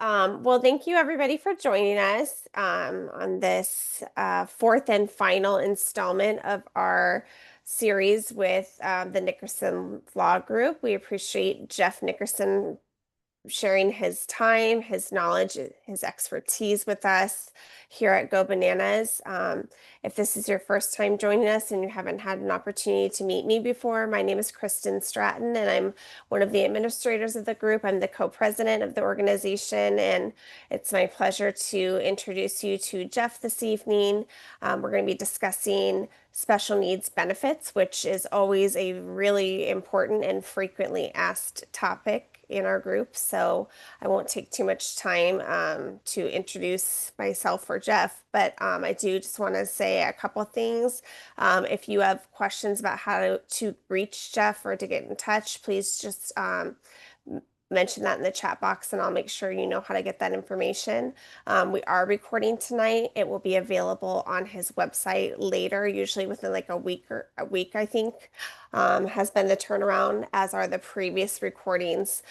Well, thank you everybody for joining us on this fourth and final installment of our series with the Nickerson Law Group. We appreciate Jeff Nickerson sharing his time, his knowledge, his expertise with us here at Go Bananas. If this is your first time joining us and you haven't had an opportunity to meet me before, my name is Kristen Stratton and I'm one of the administrators of the group. I'm the co-president of the organization, and it's my pleasure to introduce you to Jeff this evening. We're going to be discussing special needs benefits, which is always a really important and frequently asked topic in our group. So I won't take too much time to introduce myself or Jeff, but I do just want to say a couple of things. If you have questions about how to reach Jeff or to get in touch, please just mention that in the chat box and I'll make sure you know how to get that information. We are recording tonight. It will be available on his website later, usually within like a week, I think, has been the turnaround, as are the previous recordings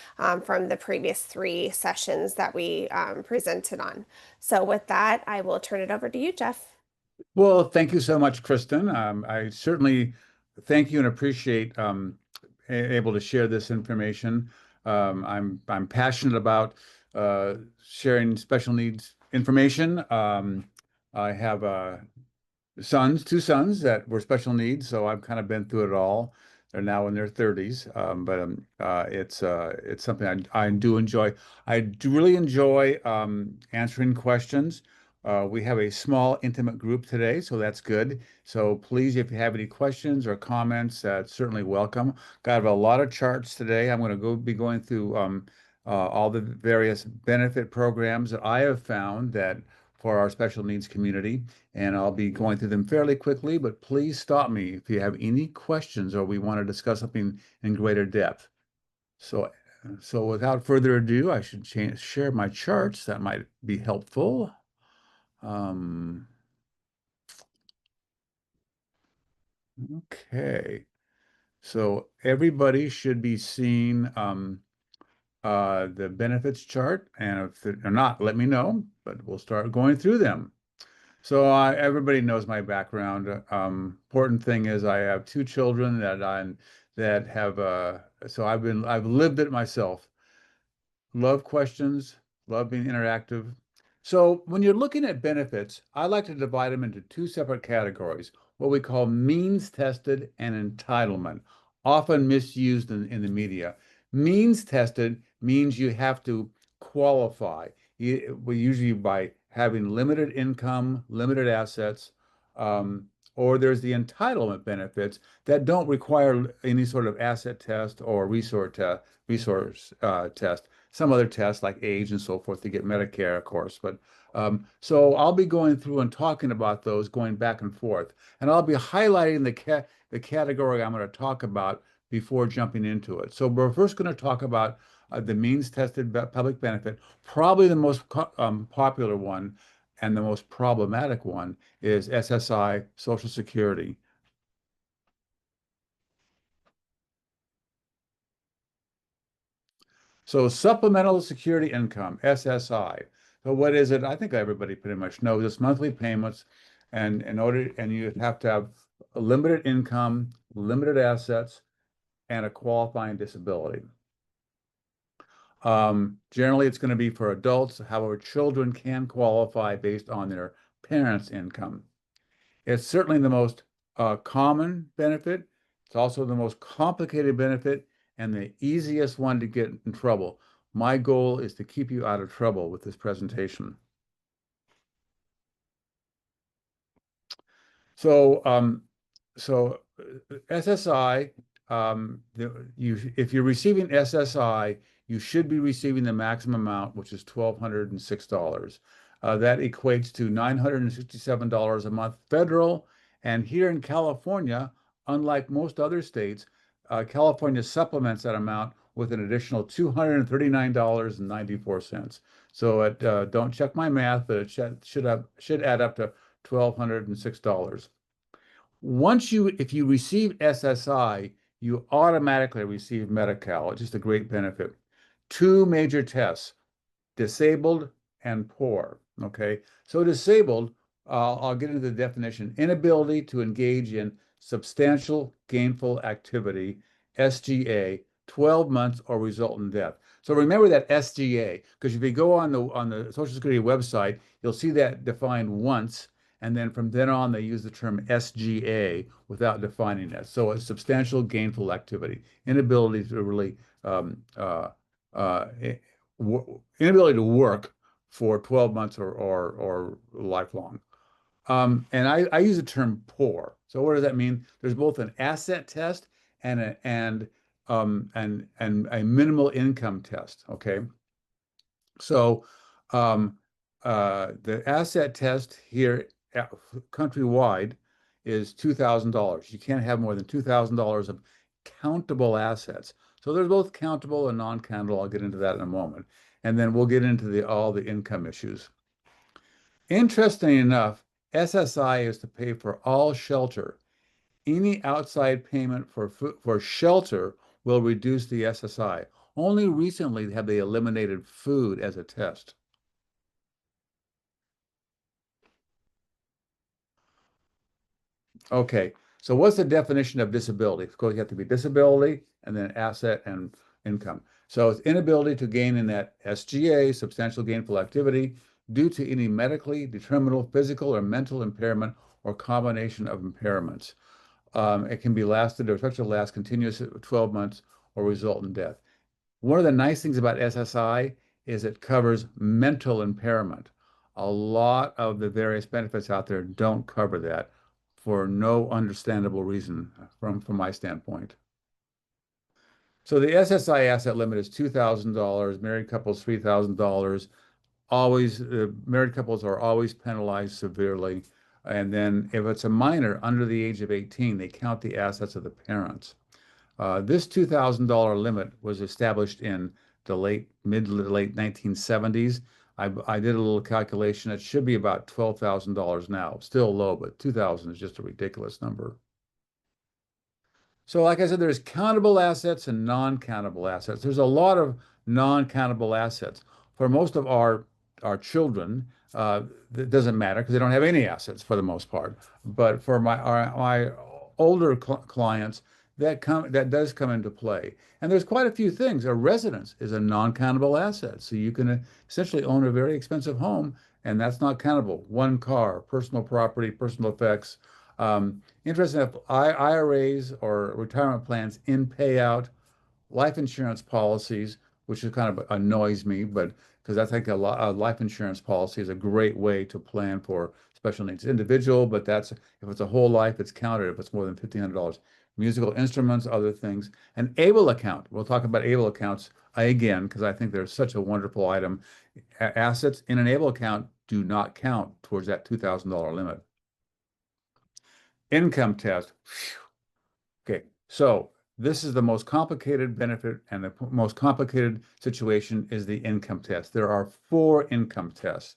from the previous 3 sessions that we presented on. So with that, I will turn it over to you, Jeff. Well, thank you so much, Kristen. I certainly thank you and appreciate able to share this information. I'm passionate about sharing special needs information. I have 2 sons that were special needs, so I've kind of been through it all. They're now in their 30s, but it's something I do enjoy. I do really enjoy answering questions. We have a small, intimate group today, so that's good. So please, if you have any questions or comments, certainly welcome. Got a lot of charts today. I'm going to be going through all the various benefit programs that I have found that for our special needs community, and I'll be going through them fairly quickly, but please stop me if you have any questions or we want to discuss something in greater depth. So without further ado, I should share my charts. That might be helpful. Okay, so everybody should be seeing the benefits chart, and if they're not, let me know, but we'll start going through them. So everybody knows my background. Important thing is I have 2 children that have so I've lived it myself. Love questions, love being interactive. So when you're looking at benefits, I like to divide them into 2 separate categories, what we call means tested and entitlement, often misused in the media. Means tested means you have to qualify. We usually by having limited income, limited assets, or there's the entitlement benefits that don't require any sort of asset test or resource test. Some other tests like age and so forth to get Medicare, of course. But so I'll be going through and talking about those, going back and forth, and I'll be highlighting the category I'm going to talk about before jumping into it. So we're first going to talk about the means-tested public benefit. Probably the most popular one and the most problematic one is SSI, Social Security. So supplemental security income, SSI. So what is it? I think everybody pretty much knows. It's monthly payments, and you have to have a limited income, limited assets, and a qualifying disability. Generally, it's going to be for adults. However, children can qualify based on their parents' income. It's certainly the most common benefit. It's also the most complicated benefit and the easiest one to get in trouble. My goal is to keep you out of trouble with this presentation. So, SSI, if you're receiving SSI, you should be receiving the maximum amount, which is $1,206. That equates to $967 a month federal. And here in California, unlike most other states, California supplements that amount with an additional $239.94. So don't check my math, but it should add up to $1,206. If you receive SSI, you automatically receive Medi-Cal. It's just a great benefit. 2 major tests, disabled, and poor. Okay, so disabled, I'll get into the definition: inability to engage in substantial gainful activity, SGA, 12 months or result in death. So remember that SGA, because if you go on the Social Security website, you'll see that defined once, and then from then on they use the term SGA without defining it. So it's substantial gainful activity, inability to really um, uh, uh, inability to work for 12 months or lifelong. And I use the term poor. So what does that mean? There's both an asset test and a minimal income test. Okay. So um, the asset test here countrywide is $2,000. You can't have more than $2,000 of countable assets. So there's both countable and non-countable. I'll get into that in a moment. And then we'll get into all the income issues. Interesting enough, SSI is to pay for all shelter. Any outside payment for shelter will reduce the SSI. Only recently have they eliminated food as a test. Okay, so what's the definition of disability? Of course, you have to be disability and then asset and income. So it's inability to gain in that SGA, substantial gainful activity, due to any medically determinable physical or mental impairment or combination of impairments. It can be lasted or expected to last continuous 12 months or result in death. One of the nice things about SSI is it covers mental impairment. A lot of the various benefits out there don't cover that for no understandable reason from my standpoint. So the SSI asset limit is $2,000, married couples $3,000. Always, married couples are always penalized severely. And then if it's a minor under the age of 18, they count the assets of the parents. This $2,000 limit was established in the mid to late 1970s. I did a little calculation. It should be about $12,000 now. Still low, but 2,000 is just a ridiculous number. So like I said, there's countable assets and non-countable assets. There's a lot of non-countable assets. For most of our children, it doesn't matter because they don't have any assets for the most part. But for my older clients, that does come into play. And there's quite a few things. A residence is a non-countable asset. So you can essentially own a very expensive home, and that's not countable. One car, personal property, personal effects. Interesting enough, IRAs or retirement plans in payout, life insurance policies, which is kind of annoys me, but because I think a life insurance policy is a great way to plan for special needs individual, but that's if it's a whole life, it's counted if it's more than $1,500. Musical instruments, other things. An ABLE account. We'll talk about ABLE accounts again because I think they're such a wonderful item. Assets in an ABLE account do not count towards that $2,000 limit. Income test. Okay, so this is the most complicated benefit and the most complicated situation is the income test. There are 4 income tests: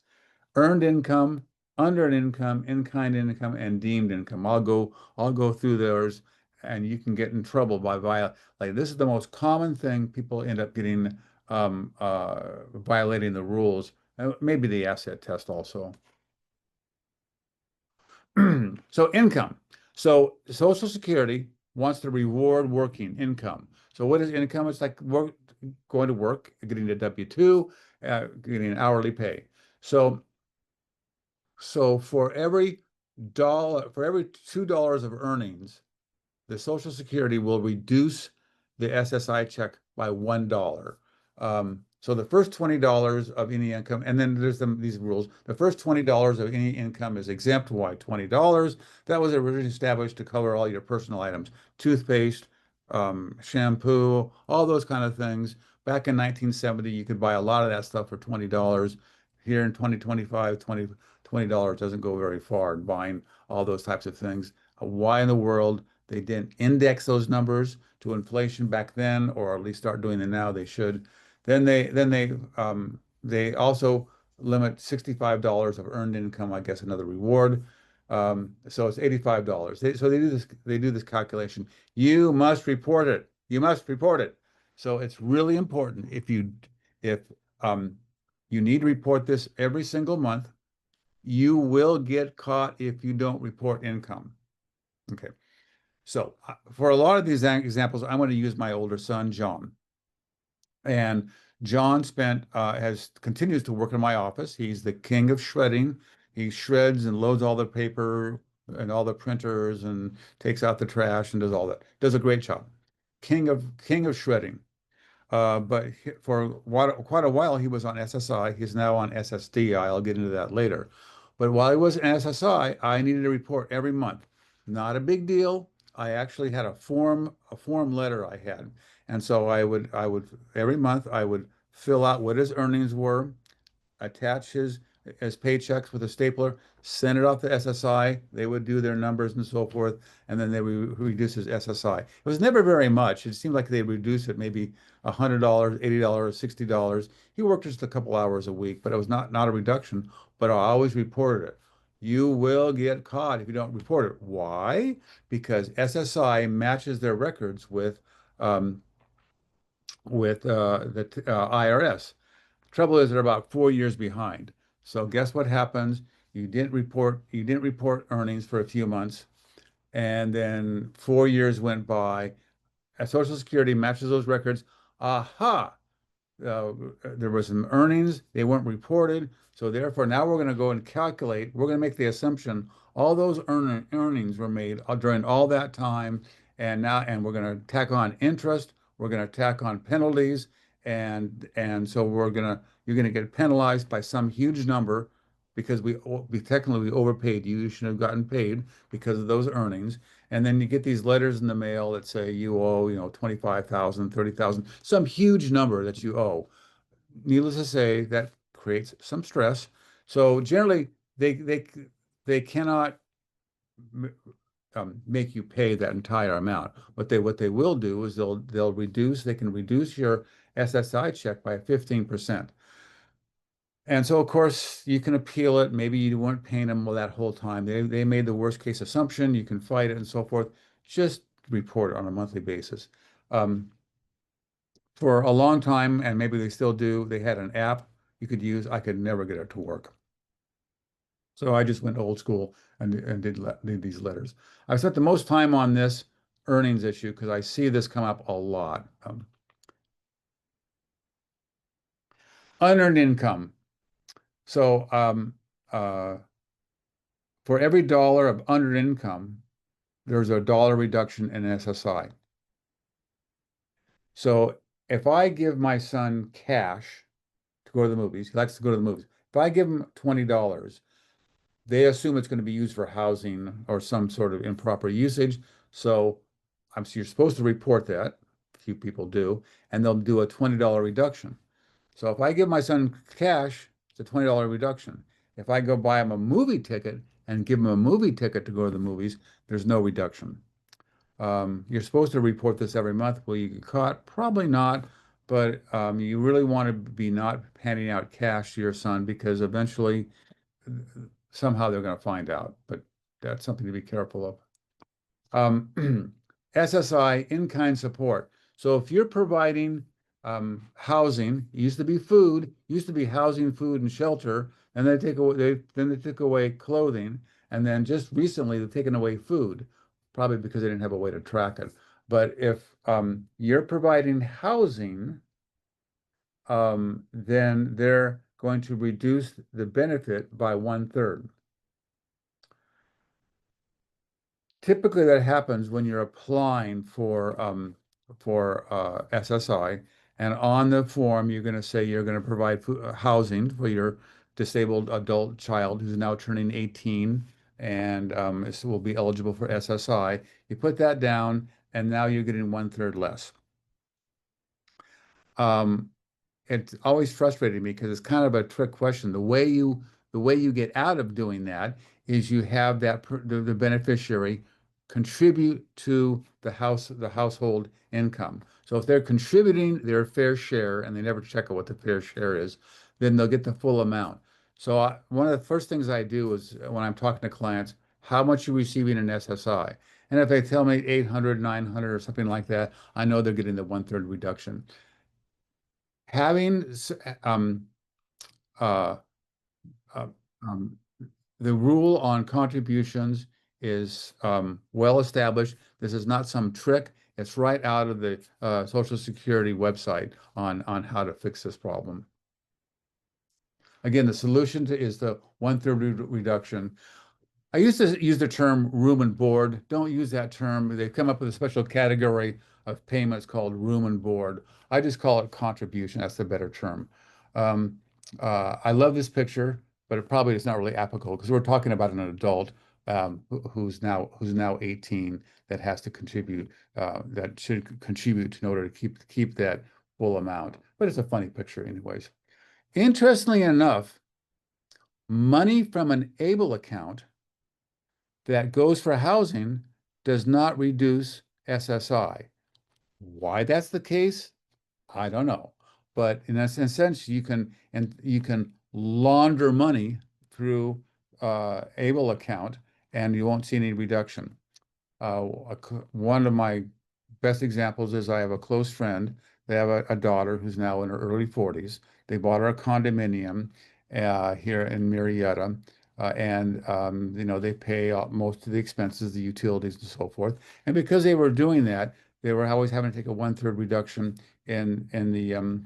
earned income, unearned income, in-kind income, and deemed income. I'll go through those, and you can get in trouble by like this is the most common thing people end up getting violating the rules. Maybe the asset test also. So income. So Social Security wants to reward working income. So what is income? It's like going to work, getting a W-2, getting an hourly pay. So for every $2 of earnings, the Social Security will reduce the SSI check by $1. So the first $20 of any income, and then there's these rules. The first $20 of any income is exempt. Why $20? That was originally established to cover all your personal items, toothpaste, shampoo, all those kind of things. Back in 1970, you could buy a lot of that stuff for $20. Here in 2025, $20 doesn't go very far in buying all those types of things. Why in the world they didn't index those numbers to inflation back then, or at least start doing it now? They should. Then they also limit $65 of earned income, I guess another reward. So it's $85. So they do this calculation. You must report it. You must report it. So it's really important if You need to report this every single month. You will get caught if you don't report income. Okay. So for a lot of these examples, I'm going to use my older son, John. And John has continues to work in my office. He's the king of shredding. He shreds and loads all the paper and all the printers and takes out the trash and does all that. Does a great job. King of shredding. But for quite a while, he was on SSI. He's now on SSD. I'll get into that later. But while he was in SSI, I needed a report every month. Not a big deal. I actually had a form letter I had. And so I would every month I would fill out what his earnings were, attach his paychecks with a stapler, send it off to SSI. They would do their numbers and so forth, and then they would reduce his SSI. It was never very much. It seemed like they'd reduce it maybe $100, $80, $60. He worked just a couple hours a week, but it was not a reduction. But I always reported it. You will get caught if you don't report it. Why? Because SSI matches their records um, with the IRS. Trouble is they're about 4 years behind. So guess what happens? You didn't report earnings for a few months, and then 4 years went by. Social Security matches those records. Aha! uh, there was some earnings, they weren't reported. So therefore, now we're going to go and calculate, we're going to make the assumption all those earnings were made during all that time. And we're going to tack on interest, we're going to tack on penalties. And so you're going to get penalized by some huge number because we technically overpaid you. You should have gotten paid because of those earnings. And then you get these letters in the mail that say you owe, 25,000, 30,000, some huge number that you owe. Needless to say, that creates some stress. So generally, they cannot make you pay that entire amount. What they will do is they can reduce your SSI check by 15%. And so, of course, you can appeal it. Maybe you weren't paying them that whole time. They made the worst case assumption. You can fight it and so forth. Just report it on a monthly basis. Um, for a long time, and maybe they still do, they had an app you could use. I could never get it to work. So I just went old school and did these letters. I've spent the most time on this earnings issue because I see this come up a lot. Unearned income. So for every dollar of unearned income, there's a dollar reduction in SSI. So if I give my son cash to go to the movies, he likes to go to the movies. If I give him $20, they assume it's going to be used for housing or some sort of improper usage. So you're supposed to report that. Few people do, and they'll do a $20 reduction. So if I give my son cash, it's a $20 reduction. If I go buy him a movie ticket and give him a movie ticket to go to the movies, there's no reduction. You're supposed to report this every month. Will you get caught? Probably not, but you really want to be not handing out cash to your son because eventually, somehow they're going to find out. But that's something to be careful of. SSI, in-kind support. So if you're providing housing, it used to be food, used to be housing, food, and shelter, and then they took away clothing, and then just recently they've taken away food, probably because they didn't have a way to track it. But if you're providing housing, then they're going to reduce the benefit by 1/3. Typically, that happens when you're applying for SSI, and on the form you're going to say you're going to provide housing for your disabled adult child who's now turning 18 and will be eligible for SSI. You put that down, and now you're getting 1/3 less. Um, it's always frustrating me because it's kind of a trick question. The way you get out of doing that is you have the beneficiary contribute to the household income. So if they're contributing their fair share and they never check out what the fair share is, then they'll get the full amount. So one of the first things I do is when I'm talking to clients, how much are you receiving in SSI? And if they tell me 800, 900 or something like that, I know they're getting the 1/3 reduction. Having um, uh, uh, um, the rule on contributions is well established. This is not some trick. It's right out of the Social Security website on how to fix this problem. Again, the solution is the one-third reduction. I used to use the term room and board. Don't use that term. They've come up with a special category of payments called room and board. I just call it contribution. That's the better term. Um, I love this picture, but it probably is not really applicable because we're talking about an adult who's now 18 that has to contribute that should contribute in order to keep that full amount. But it's a funny picture, anyways. Interestingly enough, money from an ABLE account that goes for housing does not reduce SSI. Why that's the case, I don't know. But in a sense, you can launder money through ABLE account, and you won't see any reduction. One of my best examples is I have a close friend. They have a daughter who's now in her early 40s. They bought her a condominium here in Marietta. And they pay most of the expenses, the utilities and so forth. And because they were doing that, they were always having to take a one-third reduction in the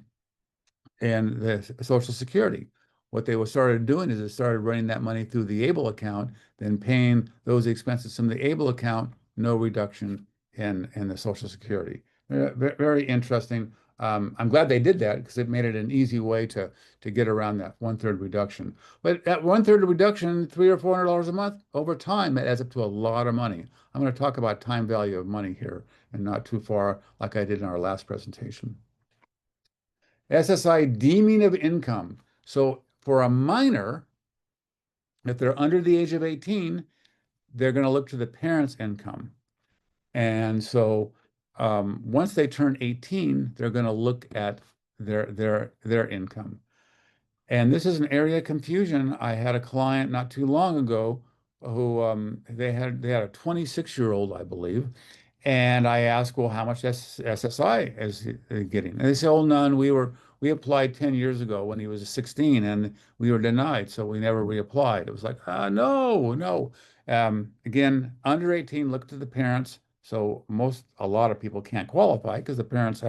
and the Social Security. What they started doing is they started running that money through the ABLE account, then paying those expenses from the ABLE account, no reduction in the Social Security. Very interesting. I'm glad they did that because it made it an easy way to get around that one-third reduction. But that one-third reduction, $300 or $400 a month, over time, that adds up to a lot of money. I'm going to talk about time value of money here and not too far like I did in our last presentation. SSI deeming of income. So for a minor, if they're under the age of 18, they're going to look to the parent's income. And so once they turn 18, they're going to look at their income. And this is an area of confusion. I had a client not too long ago who they had a 26-year-old, I believe, and I asked, well, how much SSI is he getting? And they said, oh, none. We applied 10 years ago when he was 16, and we were denied, so we never reapplied. It was like, no, no. Again, under 18, look to the parents. So a lot of people can't qualify because the parents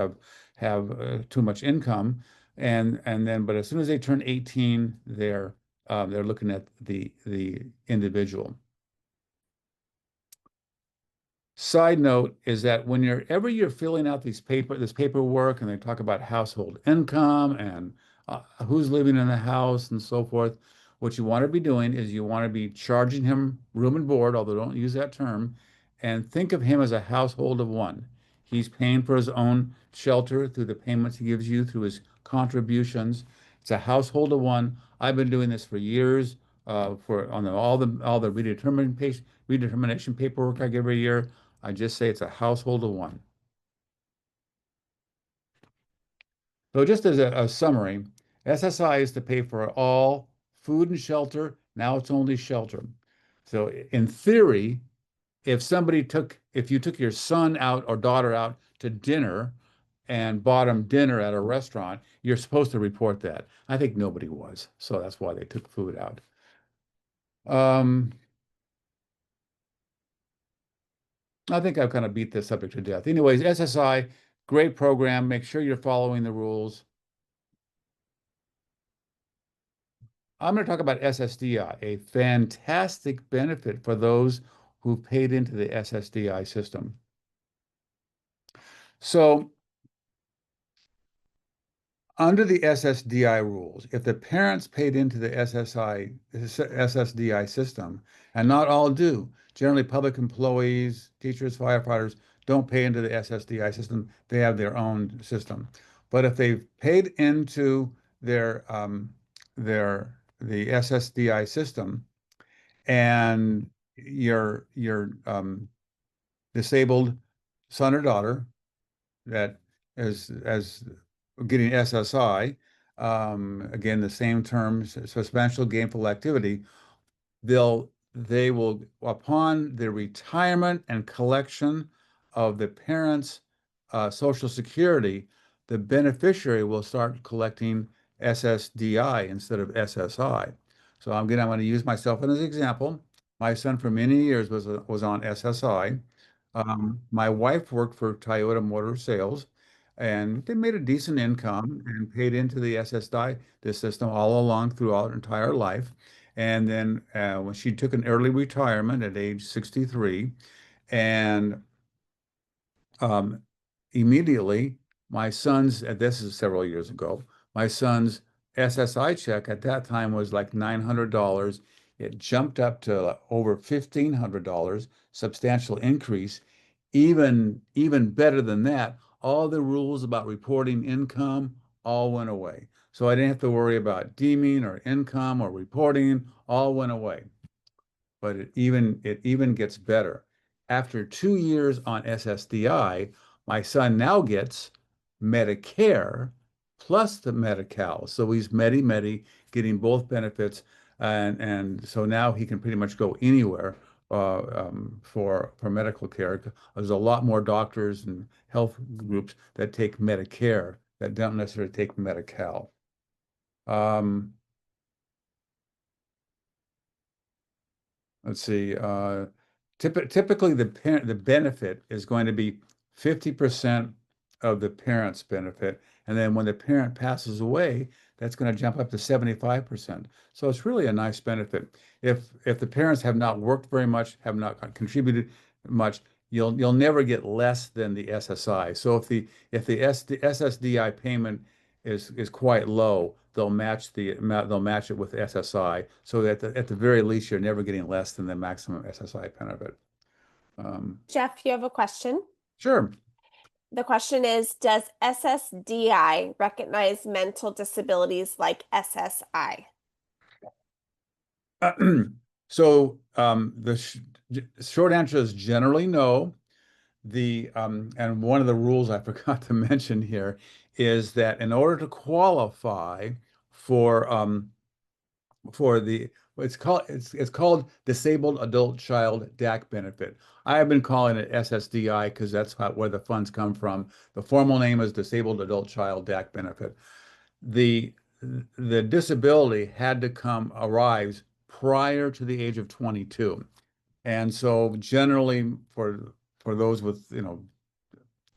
have too much income. But as soon as they turn 18, they're looking at the individual. Side note is that whenever you're filling out this paperwork, and they talk about household income and who's living in the house and so forth, what you want to be doing is you want to be charging him room and board, although don't use that term, and think of him as a household of one. He's paying for his own shelter through the payments he gives you through his contributions. It's a household of one. I've been doing this for years. All the redetermination paperwork I give every year. I just say it's a household of one. So just as a summary, SSI is to pay for all food and shelter. Now it's only shelter. So in theory, if you took your son out or daughter out to dinner and bought them dinner at a restaurant, you're supposed to report that. I think nobody was, so that's why they took food out. Um, I think I've kind of beat this subject to death. Anyways, SSI, great program. Make sure you're following the rules. I'm going to talk about SSDI, a fantastic benefit for those who paid into the SSDI system. So under the SSDI rules, if the parents paid into the SSDI system, and not all do, generally public employees, teachers, firefighters don't pay into the SSDI system. They have their own system. But if they've paid into the SSDI system and your disabled son or daughter that as getting SSI, again, the same terms, substantial gainful activity, they will, upon the retirement and collection of the parents' Social Security, the beneficiary will start collecting SSDI instead of SSI. So I'm going to use myself as an example. My son for many years was on SSI. My wife worked for Toyota Motor Sales, and they made a decent income and paid into the SSI, the system all along throughout her entire life. And then when she took an early retirement at age 63, and um, immediately, my son's, and this is several years ago, my son's SSI check at that time was like $900. It jumped up to over $1,500, substantial increase. Even better than that, all the rules about reporting income all went away. So I didn't have to worry about deeming or income or reporting, all went away. But it even gets better. After 2 years on SSDI, my son now gets Medicare plus the Medi-Cal. So he's Medi-Medi, getting both benefits, and so now he can pretty much go anywhere for medical care. There's a lot more doctors and health groups that take Medicare that don't necessarily take Medi-Cal. Um, let's see. Typically, the benefit is going to be 50% of the parent's benefit, and then when the parent passes away, that's going to jump up to 75%. So it's really a nice benefit. If the parents have not worked very much, have not contributed much, you'll never get less than the SSI. So if the SSDI payment is quite low, they'll match it with SSI, so that at the very least you're never getting less than the maximum SSI benefit. Um, Jeff, you have a question? sure. The question is, does SSDI recognize mental disabilities like SSI? So short answer is generally no. And one of the rules I forgot to mention here is that in order to qualify for for the it's called Disabled Adult Child DAC benefit. I have been calling it SSDI because that's where the funds come from. The formal name is Disabled Adult Child DAC benefit. The the disability had to come arise prior to the age of 22. And so generally for those with,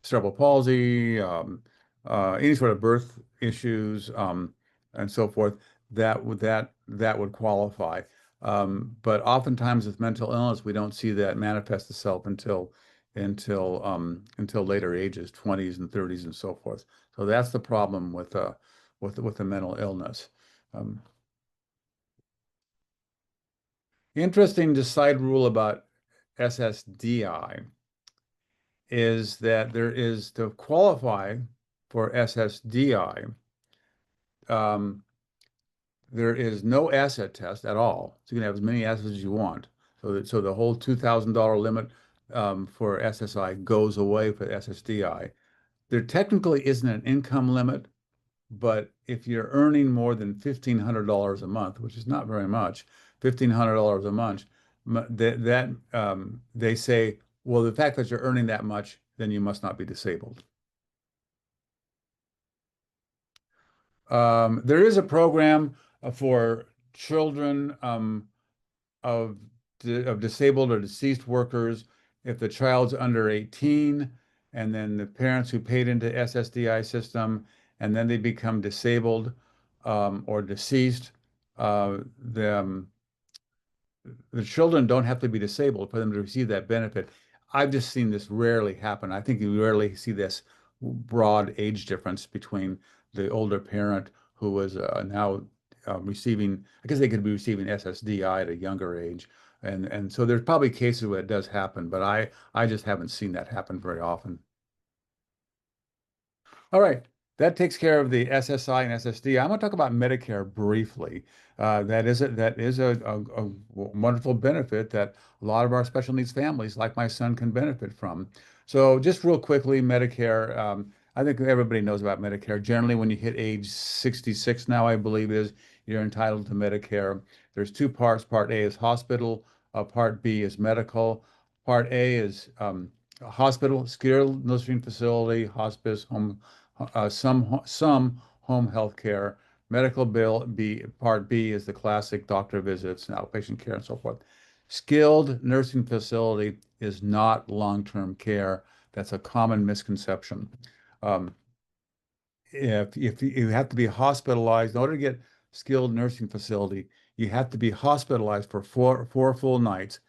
cerebral palsy, any sort of birth issues, and so forth, that would qualify. But oftentimes with mental illness, we don't see that manifest itself until later ages, 20s and 30s and so forth. So that's the problem with the mental illness. Um, Interesting side rule about SSDI is that there is to qualify for SSDI, um, there is no asset test at all. So you can have as many assets as you want. So the whole $2,000 limit for SSI goes away for SSDI. There technically isn't an income limit, but if you're earning more than $1,500 a month, which is not very much, $1,500 a month, they say, well, the fact that you're earning that much, then you must not be disabled. There is a program for children of disabled or deceased workers. If the child's under 18, and then the parents who paid into SSDI system, and then they become disabled or deceased, the children don't have to be disabled for them to receive that benefit. I've just seen this rarely happen. I think you rarely see this broad age difference between the older parent who was now receiving, I guess they could be receiving SSDI at a younger age. And so there's probably cases where it does happen, but I just haven't seen that happen very often. All right, that takes care of the SSI and SSD. I'm going to talk about Medicare briefly. That is a wonderful benefit that a lot of our special needs families, like my son, can benefit from. So just real quickly, Medicare. I think everybody knows about Medicare. Generally, when you hit age 66 now, I believe it is, you're entitled to Medicare. There's two parts. Part A is hospital. Part B is medical. Part A is hospital, skilled nursing facility, hospice, home some home health care. Medical bill B, Part B is the classic doctor visits and outpatient care and so forth. Skilled nursing facility is not long-term care. That's a common misconception. Um, if you have to be hospitalized in order to get skilled nursing facility, you have to be hospitalized for four full nights.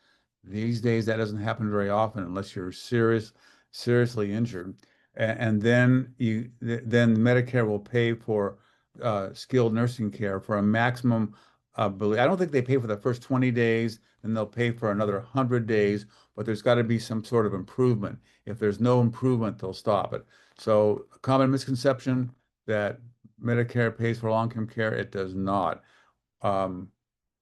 These days, that doesn't happen very often unless you're seriously injured, and then then Medicare will pay for skilled nursing care for a maximum. I don't think they pay for the first 20 days, and they'll pay for another 100 days. But there's got to be some sort of improvement. If there's no improvement, they'll stop it. So, a common misconception that Medicare pays for long-term care, it does not. Um,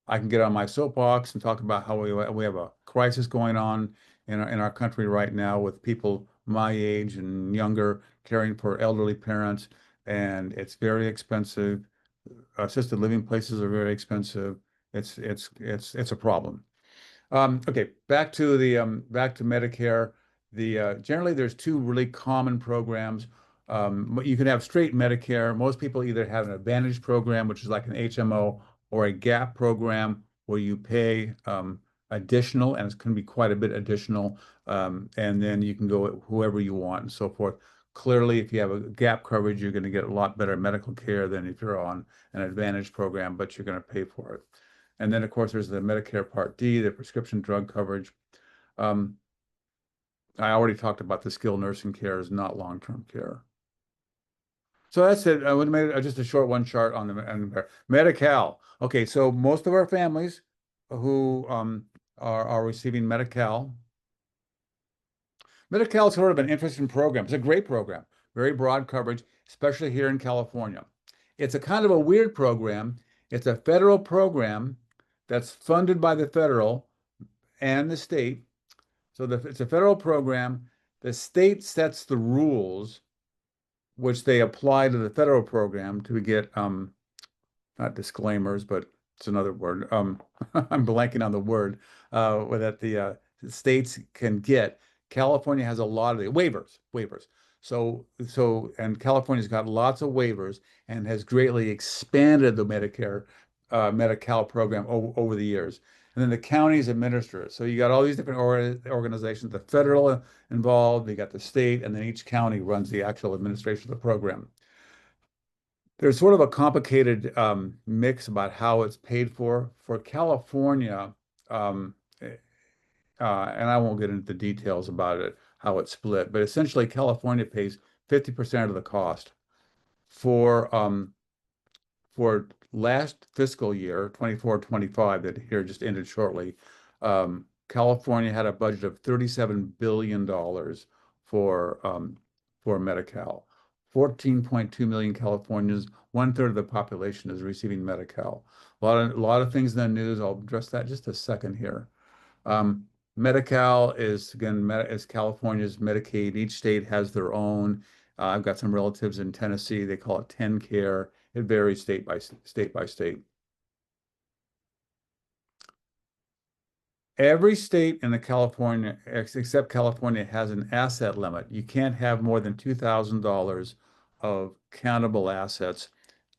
I can get on my soapbox and talk about how we have a crisis going on in our country right now with people my age and younger caring for elderly parents, and it's very expensive. Assisted living places are very expensive. It's a problem. Okay, back to Medicare. Generally there's two really common programs. You can have straight Medicare. Most people either have an Advantage program, which is like an HMO, or a gap program where you pay additional, and it's going to be quite a bit additional, and then you can go whoever you want and so forth. Clearly, if you have a gap coverage, you're going to get a lot better medical care than if you're on an Advantage program, but you're going to pay for it. And then, of course, there's the Medicare Part D, the prescription drug coverage. Um, I already talked about the skilled nursing care is not long-term care. So that's it. I would have made just a short one chart on the Medi-Cal. Okay, so most of our families who are receiving Medi-Cal. Medi-Cal is sort of an interesting program. It's a great program, very broad coverage, especially here in California. It's a kind of a weird program. It's a federal program that's funded by the federal and the state. So it's a federal program. The state sets the rules, which they apply to the federal program to get not disclaimers, but it's another word. I'm blanking on the word that the states can get. California has a lot of the waivers. And California's got lots of waivers and has greatly expanded the Medi-Cal program over the years. And then the counties administer it. So you got all these different organizations, the federal involved, you got the state, and then each county runs the actual administration of the program. There's sort of a complicated mix about how it's paid for. For California, um, and I won't get into the details about it, how it's split, but essentially California pays 50% of the cost. For for last fiscal year, 24-25, that here just ended shortly, California had a budget of $37 billion for Medi-Cal. 14.2 million Californians, one-third of the population is receiving Medi-Cal. A lot of things in the news. I'll address that in just a second here. Medi-Cal is again is California's Medicaid. Each state has their own. I've got some relatives in Tennessee. They call it TennCare. It varies state by state. Every state in the California, except California, has an asset limit. You can't have more than $2,000 of countable assets.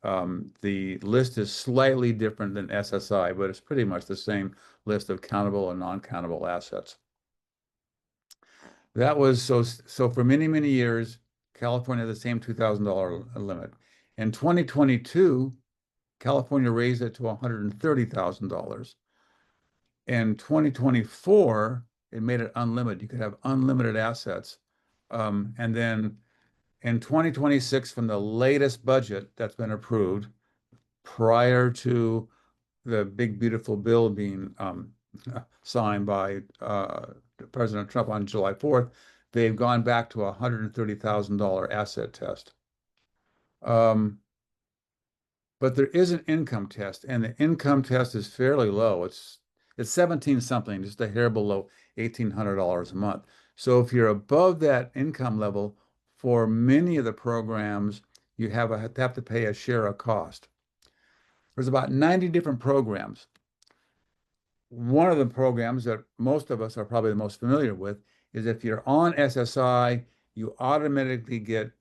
The list is slightly different than SSI, but it's pretty much the same list of countable and non-countable assets. That was so for many years, California had the same $2,000 limit. In 2022, California raised it to $130,000. In 2024, it made it unlimited. You could have unlimited assets. And then in 2026, from the latest budget that's been approved, prior to the big, beautiful bill being signed by President Trump on July 4th, they've gone back to a $130,000 asset test. But there is an income test, and the income test is fairly low. It's 17 something, just a hair below $1,800 a month. So if you're above that income level, for many of the programs, you have to pay a share of cost. There's about 90 different programs. One of the programs that most of us are probably the most familiar with is if you're on SSI, you automatically get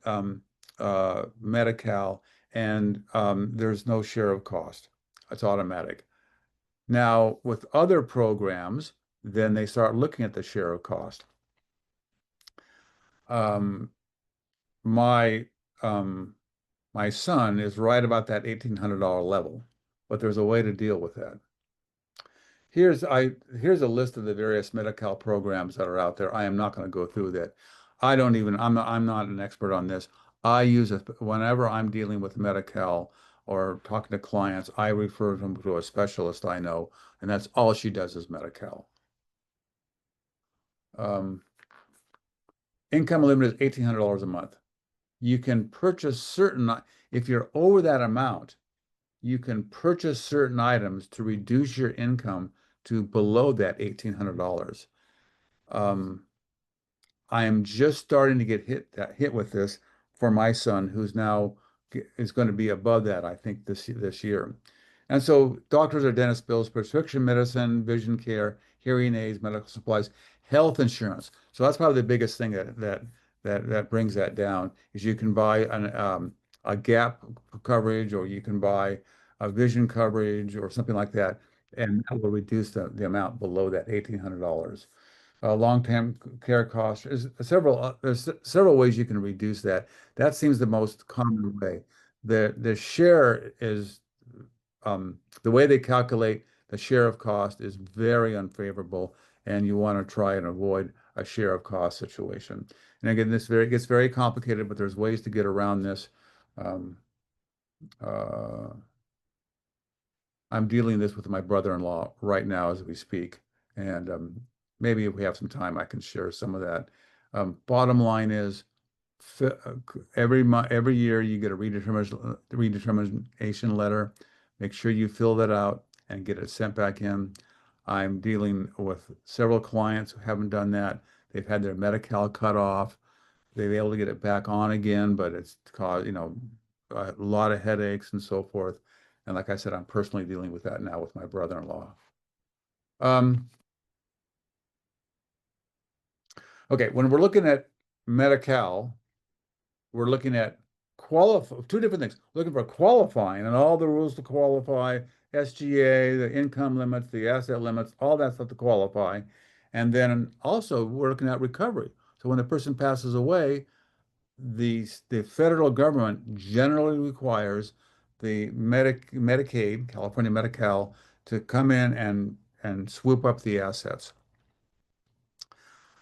Medi-Cal, and there's no share of cost. It's automatic. Now, with other programs, then they start looking at the share of cost. Um, my um, my son is right about that $1,800 level, but there's a way to deal with that. Here's a list of the various Medi-Cal programs that are out there. I am not going to go through that. I'm not an expert on this. I use it whenever I'm dealing with Medi-Cal or talking to clients, I refer them to a specialist I know, and that's all she does is Medi-Cal. Um, income limit is $1,800 a month. You can purchase if you're over that amount, you can purchase certain items to reduce your income to below that $1,800. Um, I am just starting to get hit with this for my son, who's now is going to be above that, I think, this year. And so doctors or dentist bills, prescription medicine, vision care, hearing aids, medical supplies, health insurance. So that's probably the biggest thing that brings that down is you can buy a gap coverage, or you can buy a vision coverage or something like that, and that will reduce the amount below that $1,800. Long-term care costs. There's several ways you can reduce that. That seems the most common way. The share is the way they calculate the share of cost is very unfavorable, and you want to try and avoid a share of cost situation. And again, gets very complicated, but there's ways to get around this. Um, uh, I'm dealing this with my brother-in-law right now as we speak, and maybe if we have some time, I can share some of that. Bottom line is, every year you get a redetermination letter. Make sure you fill that out and get it sent back in. I'm dealing with several clients who haven't done that. They've had their Medi-Cal cut off. They've been able to get it back on again, but it's caused, a lot of headaches and so forth. And like I said, I'm personally dealing with that now with my brother-in-law. Um, okay, when we're looking at Medi-Cal, we're looking at two different things. Looking for qualifying and all the rules to qualify, SGA, the income limits, the asset limits, all that stuff to qualify. And then also we're looking at recovery. So when the person passes away, the federal government generally requires the Medicaid, California Medi-Cal, to come in and swoop up the assets.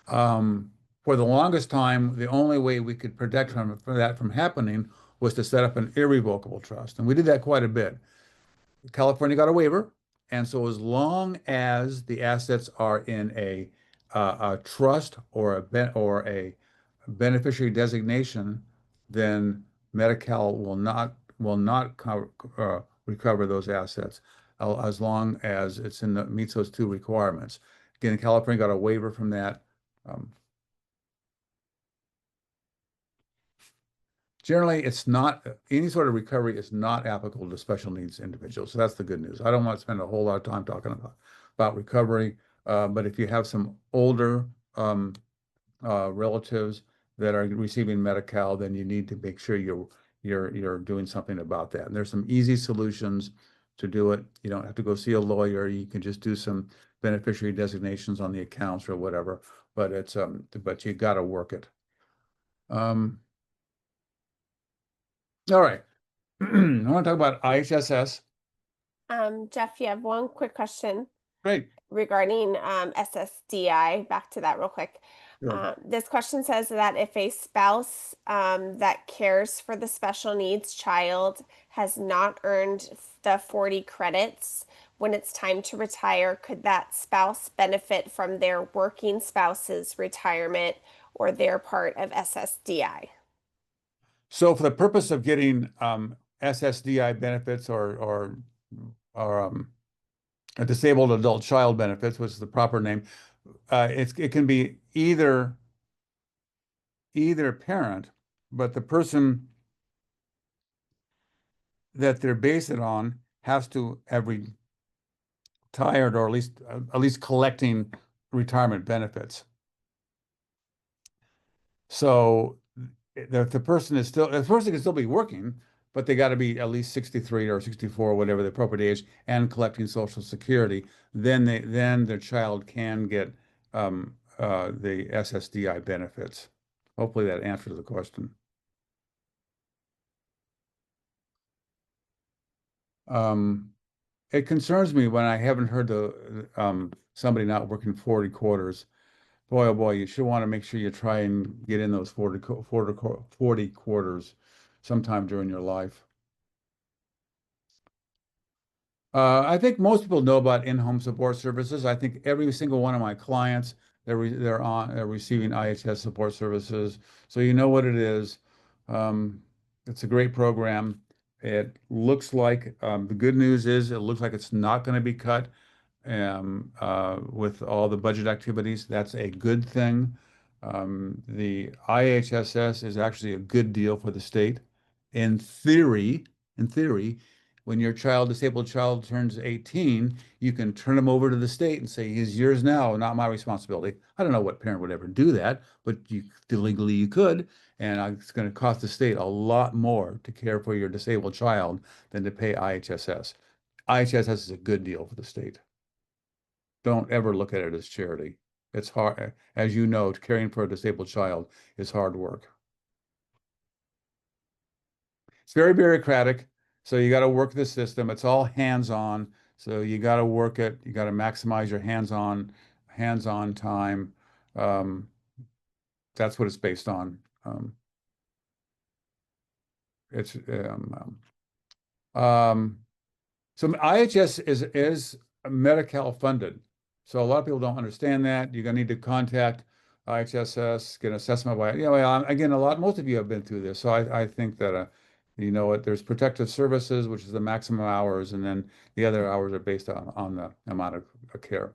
For the longest time, the only way we could protect for that from happening was to set up an irrevocable trust, and we did that quite a bit. California got a waiver, and so as long as the assets are in a trust or a beneficiary designation, then Medi-Cal will not recover those assets as long as meets those two requirements. Again, California got a waiver from that. Um, Generally, it's not any sort of recovery is not applicable to special needs individuals. So that's the good news. I don't want to spend a whole lot of time talking about recovery, but if you have some older relatives that are receiving Medi-Cal, then you need to make sure you're doing something about that. And there's some easy solutions to do it. You don't have to go see a lawyer. You can just do some beneficiary designations on the accounts or whatever. But you got to work it. All right. I want to talk about IHSS. Jeff, you have one quick question Great. regarding SSDI. Back to that real quick. Sure. This question says that if a spouse that cares for the special needs child has not earned the 40 credits when it's time to retire, could that spouse benefit from their working spouse's retirement or their part of SSDI? So for the purpose of getting SSDI benefits or a disabled adult child benefits, which is the proper name, it can be either parent, but the person that they're based it on has to have retired or at least collecting retirement benefits. So the person can still be working, but they got to be at least 63 or 64, whatever the appropriate age, and collecting Social Security. Then their child can get the SSDI benefits. Hopefully that answers the question. Um, it concerns me when I haven't heard the somebody not working 40 quarters. Boy, oh boy, you should want to make sure you try and get in those 40 quarters sometime during your life. I think most people know about in-home support services. I think every single one of my clients, they're receiving IHS support services. So you know what it is. Um, it's a great program. It looks like the good news is it looks like it's not going to be cut with all the budget activities. That's a good thing. The IHSS is actually a good deal for the state. In theory, in theory, when your disabled child turns 18, you can turn him over to the state and say, he's yours now, not my responsibility. I don't know what parent would ever do that, but legally you could. And it's going to cost the state a lot more to care for your disabled child than to pay IHSS. IHSS is a good deal for the state. Don't ever look at it as charity. It's hard. As you know, caring for a disabled child is hard work. It's very bureaucratic, so you got to work the system. It's all hands-on, so you got to work it. You got to maximize your hands-on time. Um, that's what it's based on. It's um, So IHS is Medi-Cal funded. So a lot of people don't understand that. You're going to need to contact IHSS, get an assessment by, again, most of you have been through this. So I think that, you know what, there's protective services, which is the maximum hours, and then the other hours are based on the amount of care.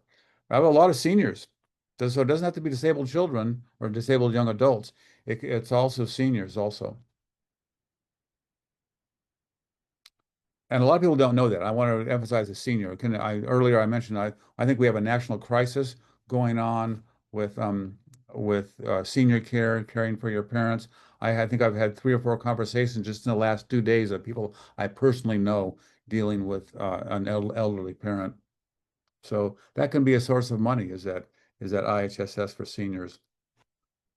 I have a lot of seniors. So it doesn't have to be disabled children or disabled young adults. It's also seniors also. And a lot of people don't know that. I want to emphasize the senior. Earlier I mentioned I think we have a national crisis going on with senior care, caring for your parents. I think I've had 3 or 4 conversations just in the last 2 days of people I personally know dealing with an elderly parent. So that can be a source of money, is that IHSS for seniors.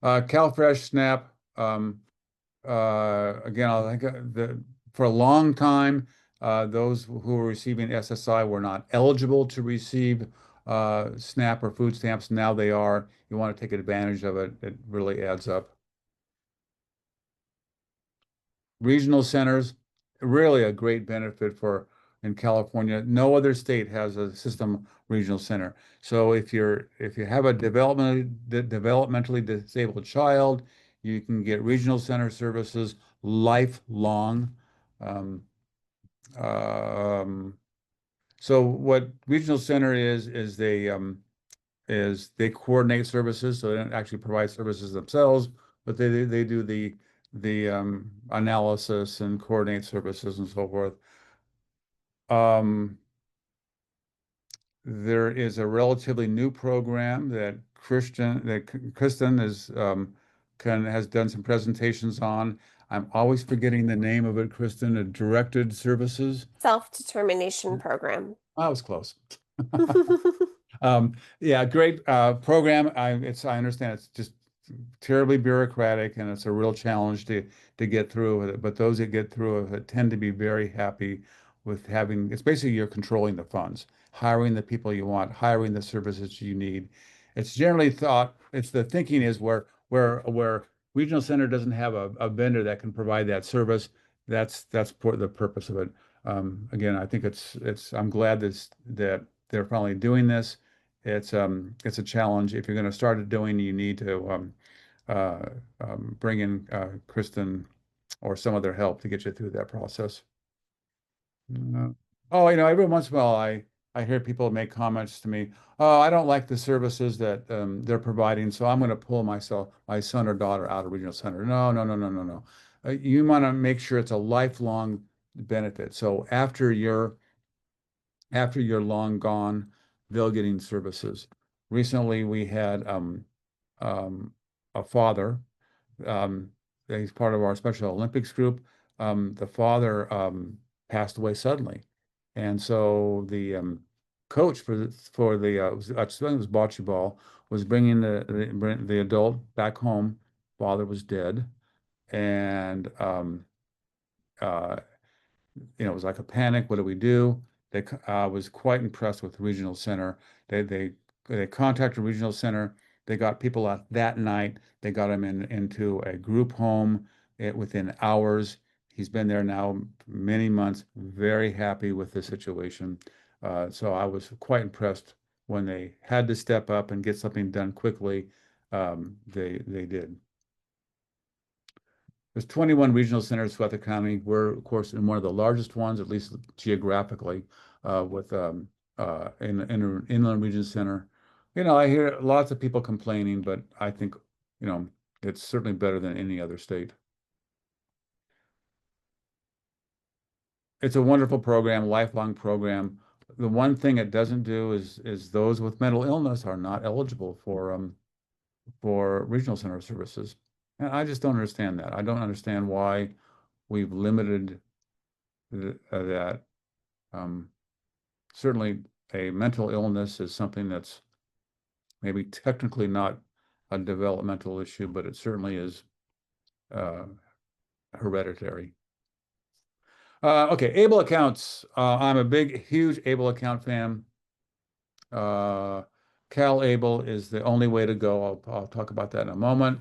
CalFresh SNAP. Again, I think for a long time, those who were receiving SSI were not eligible to receive SNAP or food stamps. Now they are. You want to take advantage of it. It really adds up. Regional centers, really a great benefit for in California. No other state has a system regional center. So if you have a developmentally disabled child, you can get regional center services lifelong. Um, um, so what regional center is they coordinate services, so they don't actually provide services themselves, but they do the analysis and coordinate services and so forth. Um, there is a relatively new program that Kristen has done some presentations on. I'm always forgetting the name of it, Kristen, a directed services. Self-determination program. I was close. Yeah, great program. I understand it's just terribly bureaucratic and it's a real challenge to get through with it. But those that get through it tend to be very happy with having, it's basically you're controlling the funds, hiring the people you want, hiring the services you need. It's generally thought, it's the thinking is where regional center doesn't have a vendor that can provide that service. That's the purpose of it. Again, I think I'm glad that they're finally doing this. It's a challenge. If you're going to start it doing, you need to uh, bring in Kristen or some other help to get you through that process. Uh, oh, every once in a while I hear people make comments to me. Oh, I don't like the services that they're providing, so I'm going to pull my son or daughter out of regional center. No, no, no, no, no, no. You want to make sure it's a lifelong benefit. So after you're long gone, they'll getting services. Recently, we had um, a father. Um, he's part of our Special Olympics group. the father passed away suddenly, and so the coach I think it was bocce ball was bringing the adult back home. Father was dead, and uh, it was like a panic. What do we do? They was quite impressed with the regional center. They they they contacted regional center. They got people out that night. They got him into a group home within hours. He's been there now many months. Very happy with the situation. So I was quite impressed when they had to step up and get something done quickly. They did. There's 21 regional centers throughout the county. We're, of course, in one of the largest ones, at least geographically, with in the Inland Region Center. I hear lots of people complaining, but I think, it's certainly better than any other state. It's a wonderful program, lifelong program. The one thing it doesn't do is those with mental illness are not eligible for regional center services. And I just don't understand that. I don't understand why we've limited that. Um, Certainly, a mental illness is something that's maybe technically not a developmental issue, but it certainly is uh, hereditary. Okay, able accounts. I'm a huge able account fan. Uh, Cal Able is the only way to go. I'll talk about that in a moment.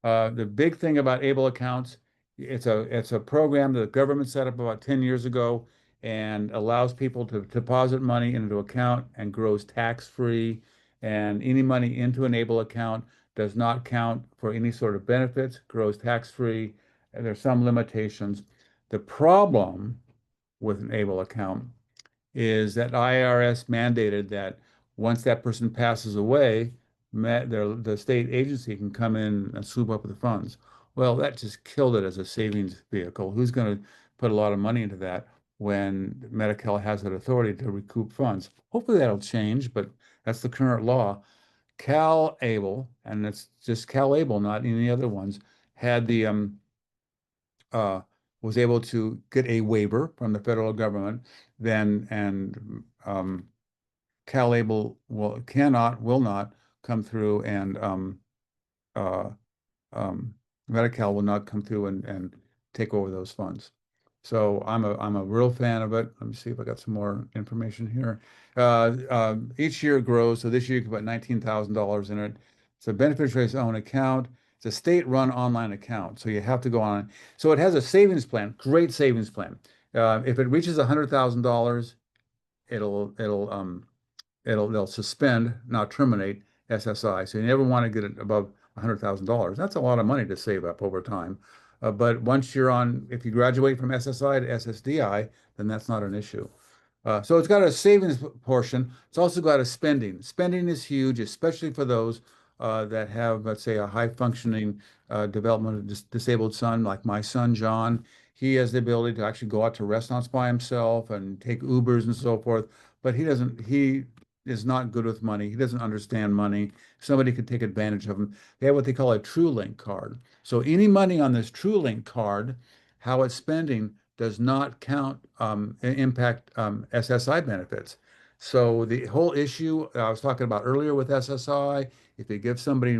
The big thing about able accounts, it's a program that the government set up about 10 years ago and allows people to deposit money into an account and grows tax-free. And any money into an able account does not count for any sort of benefits, grows tax-free. And there's some limitations. The problem with an able account is that IRS mandated that once that person passes away, the state agency can come in and swoop up the funds. Well, that just killed it as a savings vehicle. Who's going to put a lot of money into that when Medi-Cal has that authority to recoup funds? Hopefully that'll change, but that's the current law. Cal Able, and it's just Cal Able, not any other ones, had the uh, was able to get a waiver from the federal government, then and CalAble will not come through, and uh, Medi-Cal will not come through and take over those funds. So I'm a real fan of it. Let me see if I got some more information here. Each year it grows. So this year you can put $19,000 in it. It's a beneficiary's own account. It's a state-run online account. So you have to go on. So it has a savings plan, great savings plan. If it reaches $100,000, it'll it'll um they'll suspend, not terminate SSI. So you never want to get it above $100,000. That's a lot of money to save up over time. But once if you graduate from SSI to SSDI, then that's not an issue. So it's got a savings portion. It's also got a spending. Spending is huge, especially for those that have, let's say, a high functioning development disabled son, like my son, John. He has the ability to actually go out to restaurants by himself and take Ubers and so forth, but he is not good with money. He doesn't understand money. Somebody could take advantage of him. They have what they call a TrueLink card. So any money on this TrueLink card, how it's spending does not impact SSI benefits. So the whole issue I was talking about earlier with SSI, if you give somebody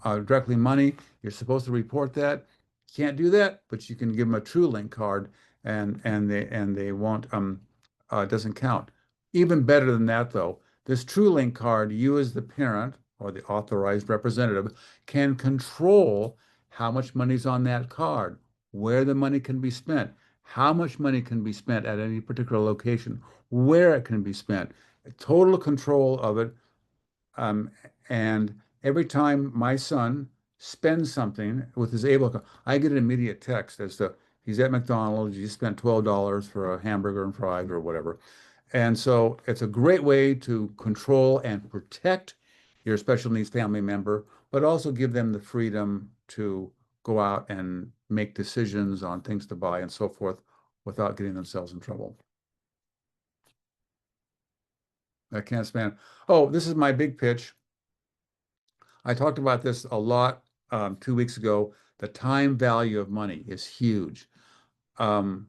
directly money, you're supposed to report that. You can't do that, but you can give them a TrueLink card, and they won't it doesn't count. Even better than that, though, this TrueLink card, you as the parent or the authorized representative can control how much money's on that card, where the money can be spent, how much money can be spent at any particular location, where it can be spent, total control of it. Um, and every time my son spends something with his able account, I get an immediate text as to he's at McDonald's, you spent $12 for a hamburger and fries or whatever. And so it's a great way to control and protect your special needs family member, but also give them the freedom to go out and make decisions on things to buy and so forth without getting themselves in trouble. I can't stand. Oh, this is my big pitch. I talked about this a lot 2 weeks ago. The time value of money is huge. um,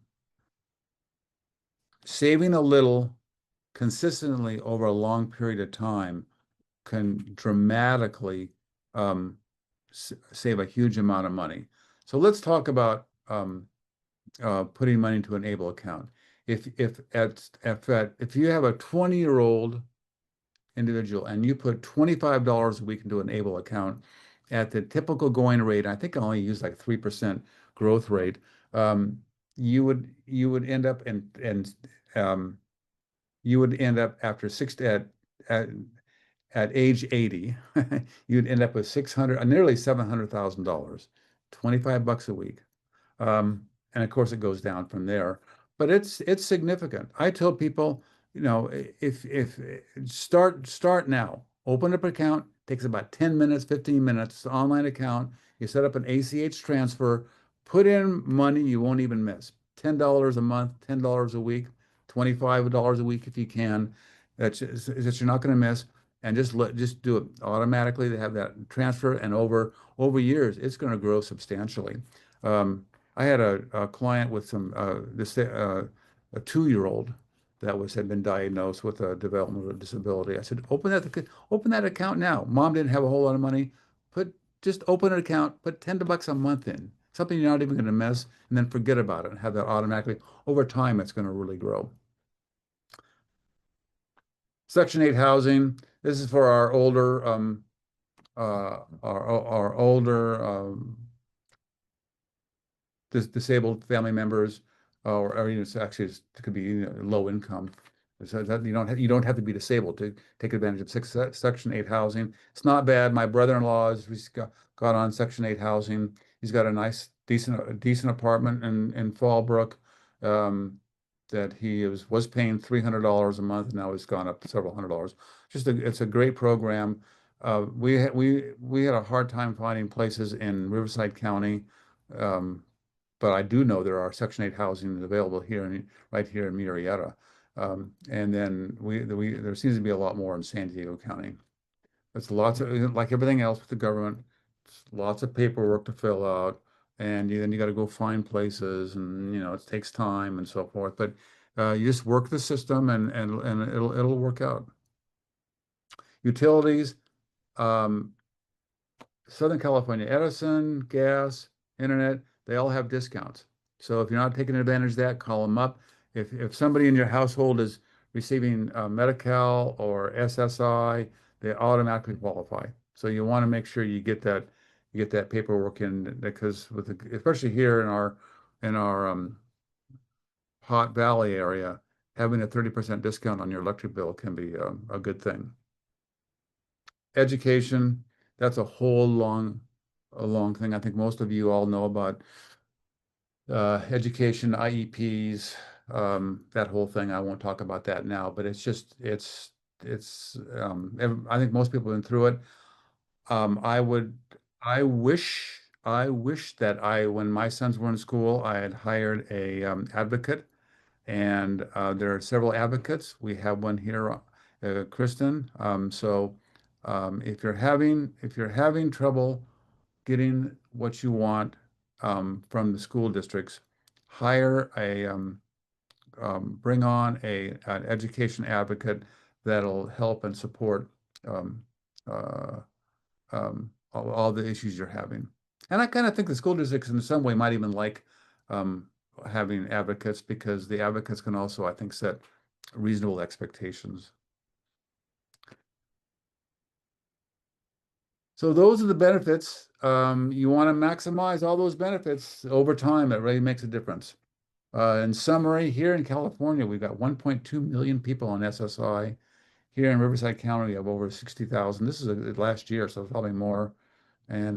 saving a little consistently over a long period of time can dramatically um, save a huge amount of money. So let's talk about putting money into an ABLE account. If you have a 20-year-old individual and you put $25 a week into an ABLE account at the typical going rate, I think I only use like 3% growth rate, um, you would end up um, you would end up after at at age 80, you'd end up with 600, nearly $700,000, 25 bucks a week. And of course it goes down from there, but it's significant. I tell people, if start now, open up an account, takes about 10 minutes, 15 minutes, it's an online account. You set up an ACH transfer, put in money you won't even miss. $10 a month, $10 a week, $25 a week if you can. That you're not going to miss, and just do it automatically. They have that transfer, and over years, it's going to grow substantially. Um, I had a client with a 2-year-old that had been diagnosed with a developmental disability. I said, open that account now. Mom didn't have a whole lot of money. Just open an account, put 10 bucks a month in, something you're not even going to miss, and then forget about it and have that automatically. Over time, it's going to really grow. Section 8 housing. This is for our older our older disabled family members, or actually it could be low income. So that you don't have to be disabled to take advantage of Section 8 housing. It's not bad. My brother-in-law has got on Section 8 housing. He's got a nice, decent apartment in Fallbrook um, that he was paying $300 a month, and now it's gone up several $100s. It's a great program. We had a hard time finding places in Riverside County. Um, but I do know there are Section 8 housing available right here in Murrieta. And then there seems to be a lot more in San Diego County. It's lots of, like everything else with the government, lots of paperwork to fill out, and then you got to go find places, and it takes time and so forth. But you just work the system, and it'll work out. Utilities. Um, Southern California Edison, gas, internet, they all have discounts. So if you're not taking advantage of that, call them up. If somebody in your household is receiving Medi-Cal or SSI, they automatically qualify. So you want to make sure you get that paperwork in, because especially here in our Hot Valley area, having a 30% discount on your electric bill can be a good thing. Education, that's a long thing. I think most of you all know about education, IEPs, that whole thing. I won't talk about that now, but I think most people have been through it. Um, I would, I wish that when my sons were in school, I had hired a advocate, and there are several advocates. We have one here, Kristen. If you're having trouble getting what you want from the school districts, bring on an education advocate that'll help and support um, uh, all the issues you're having. And I kind of think the school districts in some way might even like um, having advocates, because the advocates can also, I think, set reasonable expectations. So those are the benefits. You want to maximize all those benefits over time. It really makes a difference. In summary, here in California, we've got 1.2 million people on SSI. Here in Riverside County, we have over 60,000. This is last year, so probably more. And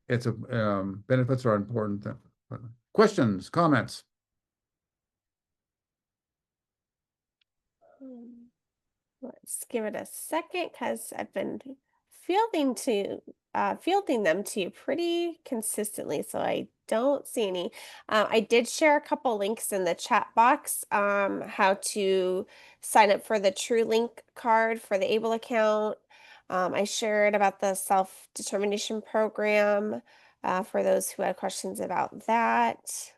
benefits are important. Questions, comments? Hmm. Let's give it a second because I've been fielding them to you pretty consistently, so I don't see any. I did share a couple links in the chat box, how to sign up for the TrueLink card for the Able account. I shared about the self-determination program, for those who had questions about that.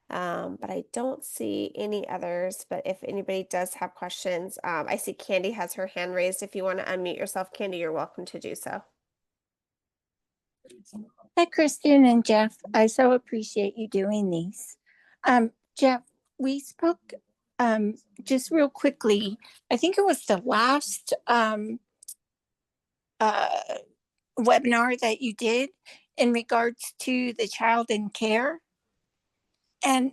But I don't see any others. But if anybody does have questions, I see Candy has her hand raised. If you want to unmute yourself, Candy, you're welcome to do so. Hi, Kristen and Jeff. I so appreciate you doing these. Jeff, we spoke just real quickly. I think it was the last uh, webinar that you did in regards to the child in care. And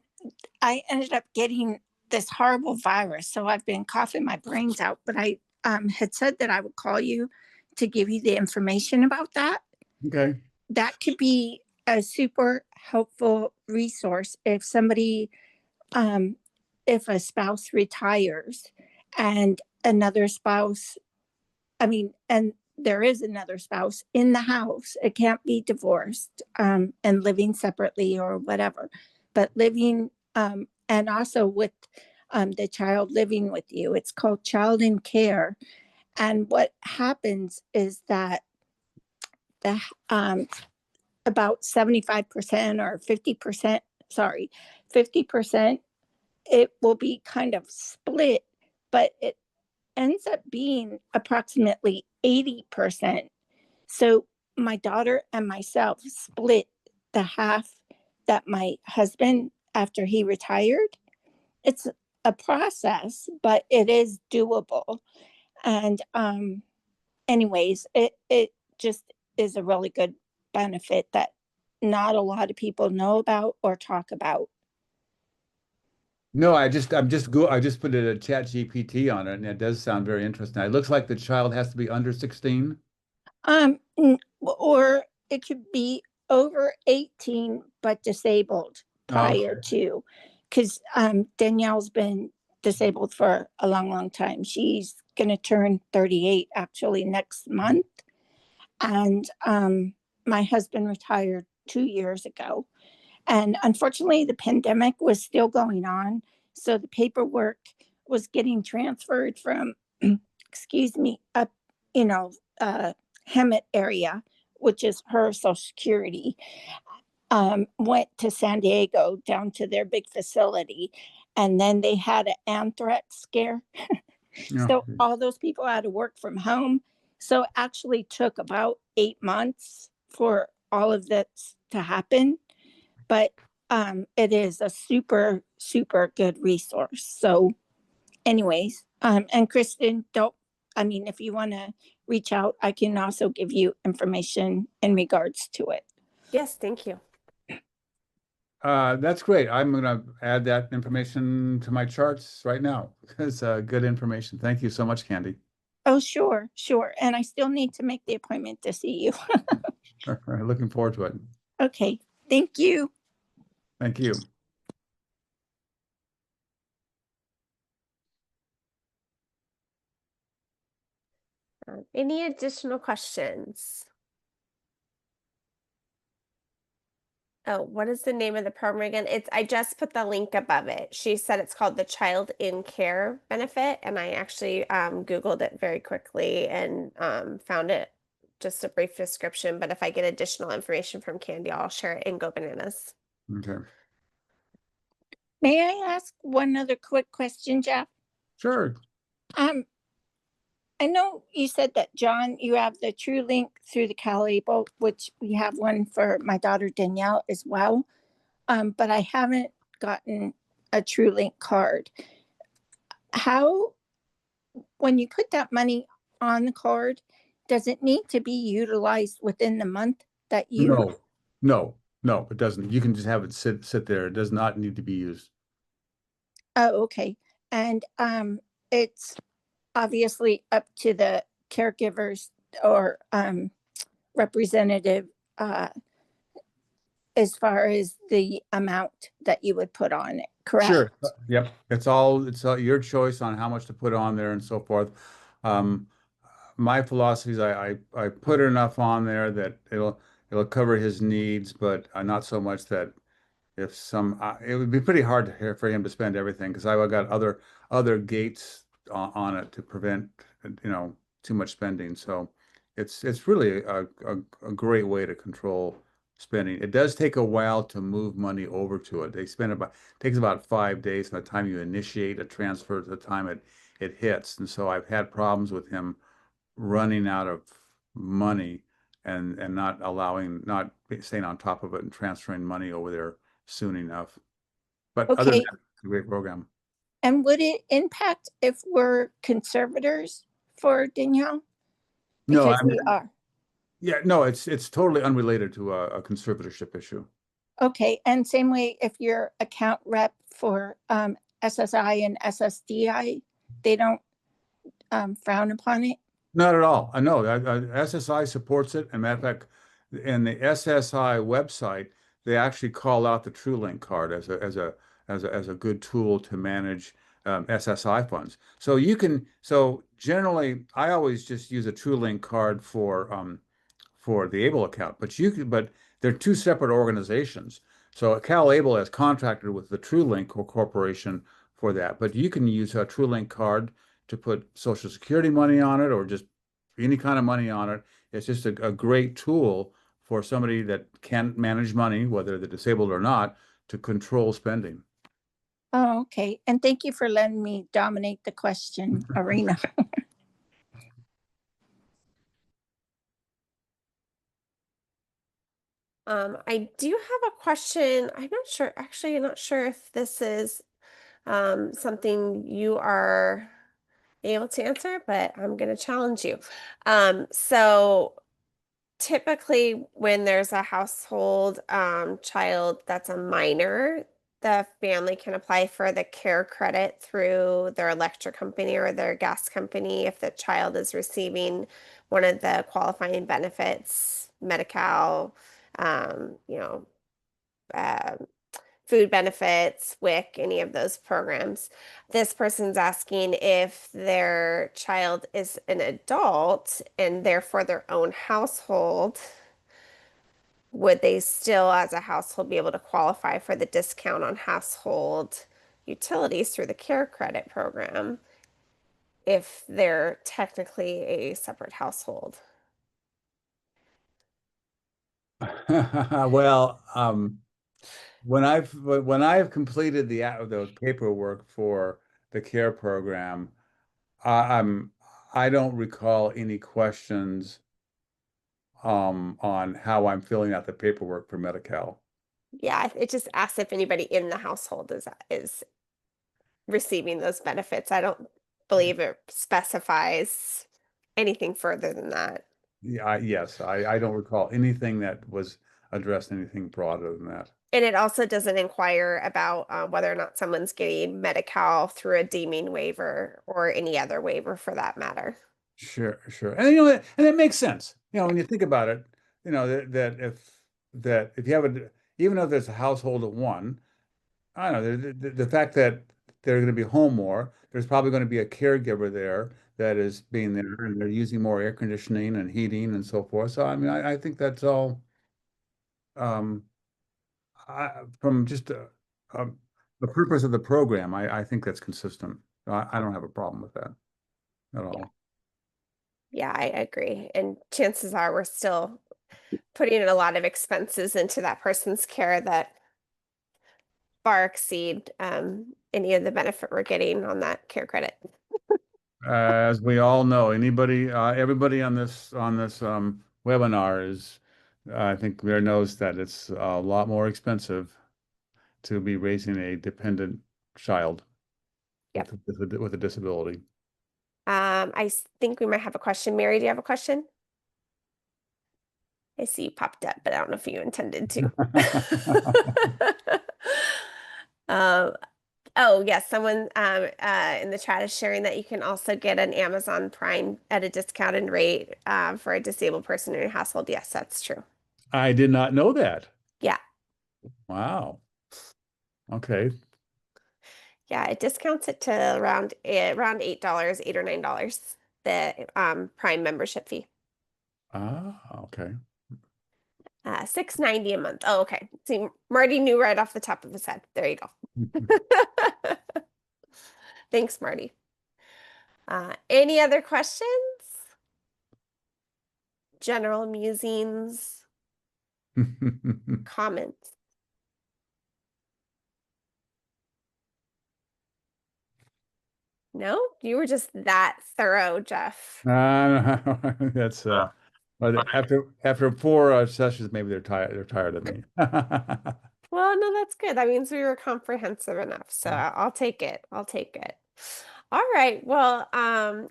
I ended up getting this horrible virus. So I've been coughing my brains out, but I had said that I would call you to give you the information about that. Okay. That could be a super helpful resource if somebody, um, if a spouse retires and another spouse, and there is another spouse in the house, it can't be divorced, and living separately or whatever, but living, and also with the child living with you. It's called child in care. And what happens is that the about 75% or 50%, sorry, 50%, it will be kind of split, but it ends up being approximately 80%. So my daughter and myself split the half that my husband, after he retired. It's a process, but it is doable. And anyways, it just is a really good benefit that not a lot of people know about or talk about. No, I just put it a chat GPT on it, and it does sound very interesting. It looks like the child has to be under 16. Or it could be over 18 but disabled Oh, prior to, because Danielle's been disabled for a long, long time. She's going to turn 38 actually next month. And my husband retired 2 years ago. And unfortunately, the pandemic was still going on. So the paperwork was getting transferred from, excuse me, up, you know, Hemet area, which is her social security, went to San Diego down to their big facility. And then they had an anthrax scare. yeah. So all those people had to work from home. So it actually took about 8 months for all of this to happen. But it is a super, super good resource. So, anyways, and Kristen, if you want to reach out, I can also give you information in regards to it. Yes, thank you. That's great. I'm going to add that information to my charts right now. It's good information. Thank you so much, Candy. Oh, sure, sure. And I still need to make the appointment to see you. Looking forward to it. Okay, thank you. Thank you. Any additional questions? Oh, what is the name of the program again? I just put the link above it. She said it's called the Child in Care Benefit, and I actually Googled it very quickly and found it just a brief description. But if I get additional information from Candy, I'll share it in Go Bananas. Okay. May I ask one other quick question, Jeff? Sure. I know you said that, John, you have the True Link through the CalAble, which we have one for my daughter Danielle as well. But I haven't gotten a True Link card. How, when you put that money on the card, does it need to be utilized within the month that you? No, no, it doesn't. You can just have it sit there. It does not need to be used. Oh, okay. And it's obviously up to the caregivers or representative, as far as the amount that you would put on it, correct? Sure. Yep. It's all your choice on how much to put on there and so forth. Um, my philosophy is I put enough on there that it'll cover his needs, but not so much that if it would be pretty hard for him to spend everything because I've got other gates on it to prevent too much spending. So it's really a great way to control spending. It does take a while to move money over to it. Takes about 5 days from the time you initiate a transfer to the time it hits. And so I've had problems with him running out of money and not staying on top of it and transferring money over there soon enough. But other than Okay. that, it's a great program. And would it impact if we're conservators for Danielle? No, Because I we mean, are. yeah, no, it's totally unrelated to a conservatorship issue. Okay. And same way if you're account rep for SSI and SSDI, they don't frown upon it. Not at all. I know SSI supports it. And matter of fact, in the SSI website, they actually call out the TrueLink card as a good tool to manage SSI funds. So generally, I always just use a TrueLink card for the Able account, but they're two separate organizations. So Cal Able has contracted with the TrueLink Corporation for that, but you can use a TrueLink card to put Social Security money on it or just any kind of money on it. It's just a great tool for somebody that can't manage money, whether they're disabled or not, to control spending. Oh, okay. And thank you for letting me dominate the question arena. I do have a question. I'm not sure, actually, I'm not sure if this is something you are able to answer, but I'm going to challenge you. So typically when there's a household child that's a minor, the family can apply for the care credit through their electric company or their gas company if the child is receiving one of the qualifying benefits, Medi-Cal, you know, uh, food benefits, WIC, any of those programs. This person's asking if their child is an adult and therefore their own household, would they still, as a household, be able to qualify for the discount on household utilities through the care credit program if they're technically a separate household? Well, when I've completed the paperwork for the care program, I, I'm I don't recall any questions on how I'm filling out the paperwork for Medi-Cal. Yeah, it just asks if anybody in the household is receiving those benefits. I don't believe it specifies anything further than that. Yeah, yes, I don't recall anything that was addressed anything broader than that. And it also doesn't inquire about whether or not someone's getting Medi-Cal through a deeming waiver or any other waiver for that matter. Sure, sure. And and it makes sense. When you think about it, that if you have even if there's a household of one, I don't know, the fact that they're going to be home more, there's probably going to be a caregiver there that is being there and they're using more air conditioning and heating and so forth. So I mean, I think that's all um from just a, the purpose of the program, I think that's consistent. I don't have a problem with that at Yeah, all. yeah, I agree. And chances are we're still putting in a lot of expenses into that person's care that far exceed any of the benefit we're getting on that care credit. As we all know, everybody on this webinar I think there knows that it's a lot more expensive to be raising a dependent child Yep. with a disability. Think we might have a question. Mary, do you have a question? I see you popped up, but I don't know if you intended to. Um, oh, yes, someone in the chat is sharing that you can also get an Amazon Prime at a discounted rate for a disabled person in your household. Yes, that's true. I did not know that. Yeah. Wow. Okay. Yeah, it discounts it to around $8, $8 or $9, the Prime membership fee. Okay. $6.90 a month. Oh, okay. See, Marty knew right off the top of his head. There you go. Thanks, Marty. Any other questions? General musings? Comments? No, you were just that thorough, Jeff. That's but after 4 sessions, maybe they're tired. They're tired of me. Well, no, that's good. That means we were comprehensive enough. So I'll take it. I'll take it. All right. Well,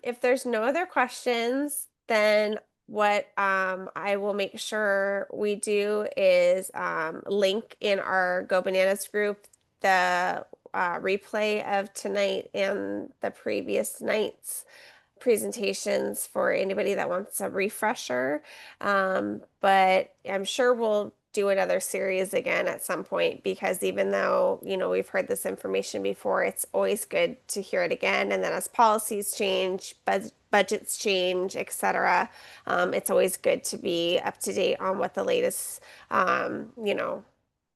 if there's no other questions, then what I will make sure we do is link in our Go Bananas group the replay of tonight and the previous night's presentations for anybody that wants a refresher. But I'm sure we'll do another series again at some point because even though, we've heard this information before, it's always good to hear it again. And then as policies change, budgets change, etc., it's always good to be up to date on what the latest,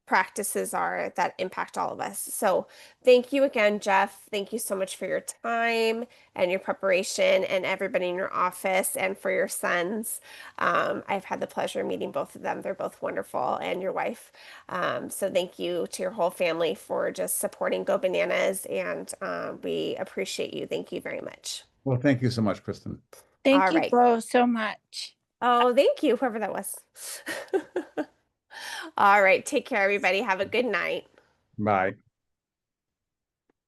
practices are that impact all of us. So thank you again, Jeff. Thank you so much for your time and your preparation and everybody in your office and for your sons. I've had the pleasure of meeting both of them. They're both wonderful and your wife. So thank you to your whole family for just supporting Go Bananas and we appreciate you. Thank you very much. Well, thank you so much, Kristen. Thank All you right. both so much. Oh, thank you, whoever that was. All right. Take care, everybody. Have a good night. Bye.